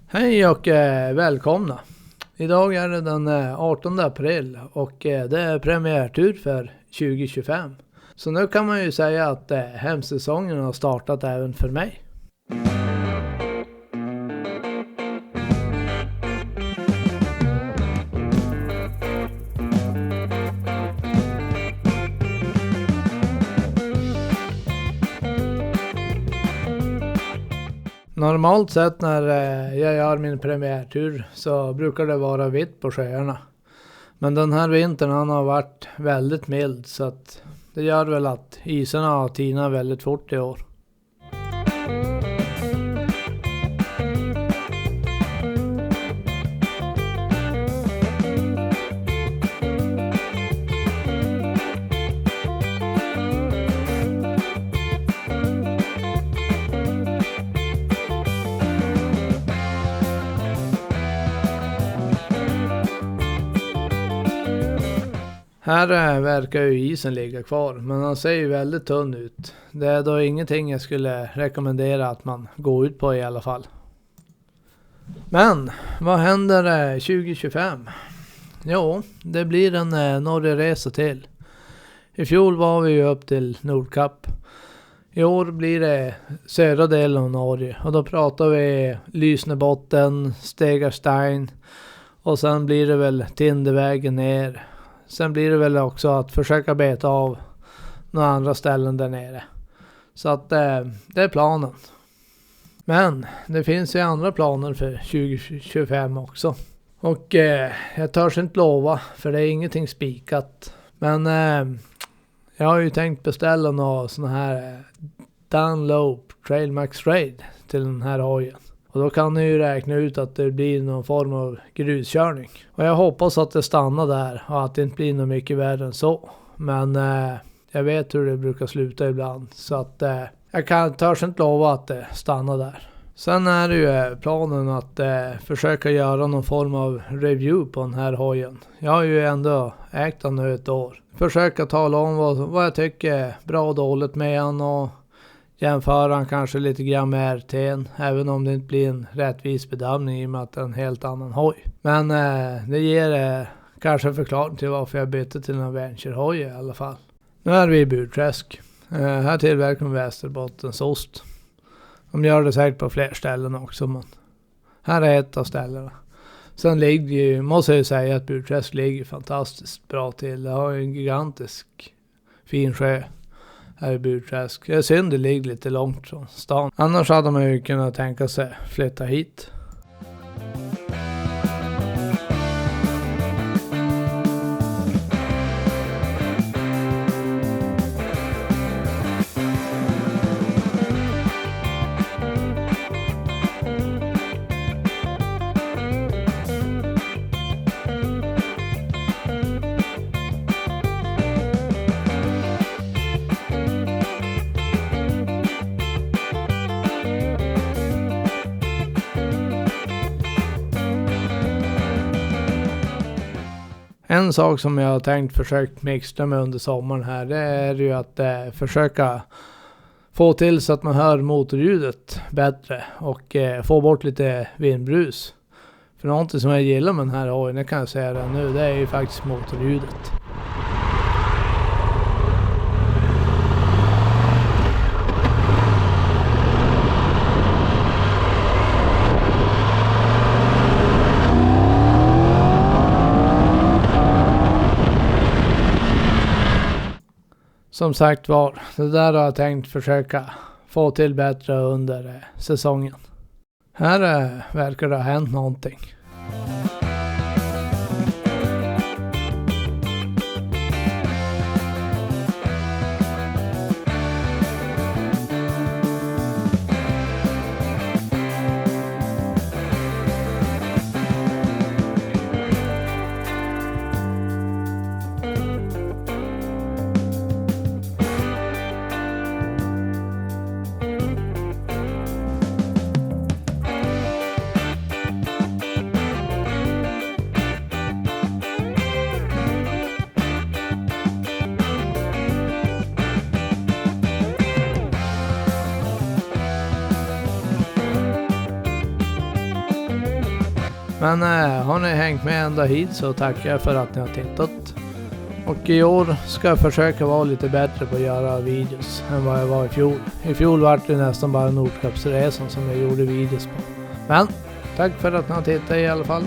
Hej och välkomna. Idag är det den 18 april och det är premiärtur för 2025. Så nu kan man ju säga att hemsäsongen har startat även för mig. Normalt sett när jag gör min premiärtur så brukar det vara vitt på sjöarna. Men den här vintern har varit väldigt mild så att det gör väl att isarna har tinat väldigt fort i år. Här verkar ju isen ligga kvar, men den ser ju väldigt tunn ut. Det är då ingenting jag skulle rekommendera att man går ut på i alla fall. Men, vad händer 2025? Jo, det blir en Norge-resa till. I fjol var vi ju upp till Nordkapp. I år blir det södra delen av Norge och då pratar vi Lysnebotten, Stegarstein och sen blir det väl Tindevägen ner. Sen blir det väl också att försöka beta av några andra ställen där nere. Så att det är planen. Men det finns ju andra planer för 2025 också. Och jag törs inte lova för det är ingenting spikat. Men jag har ju tänkt beställa några såna här Dunlop Trail Max Raid till den här hojen. Och då kan ni ju räkna ut att det blir någon form av gruskörning. Och jag hoppas att det stannar där och att det inte blir något mycket värre än så. Men jag vet hur det brukar sluta ibland. Så att jag törs inte lova att det stannar där. Sen är det ju planen att försöka göra någon form av review på den här hojen. Jag har ju ändå ägt den nu ett år. Försöka tala om vad jag tycker är bra och dåligt med den och jämföra han kanske lite grann med RT:n, även om det inte blir en rättvis bedömning i och med att det är en helt annan hoj. Men det ger kanske en förklaring till varför jag bytte till en Venture-hoj i alla fall. Nu är vi i Burträsk. Här tillverkar vi Västerbottens ost. De gör det säkert på fler ställen också, men här är ett av ställena. Sen måste jag ju säga att Burträsk ligger fantastiskt bra till. Det har en gigantisk fin sjö här i Burträsk. Det är synd det ligger lite långt från stan. Annars hade man ju kunnat tänka sig flytta hit. En sak som jag har tänkt försökt mixtra med under sommaren här, det är ju att försöka få till så att man hör motorljudet bättre och få bort lite vindbrus. För någonting som jag gillar med den här hojen, det kan jag säga det nu, det är ju faktiskt motorljudet. Som sagt var, det där har jag tänkt försöka få till bättre under säsongen. Här verkar det ha hänt någonting. Men har ni hängt med ända hit så tackar jag för att ni har tittat. Och i år ska jag försöka vara lite bättre på att göra videos än vad jag var i fjol. I fjol var det nästan bara Nordkappsresan som jag gjorde videos på. Men tack för att ni har tittat i alla fall.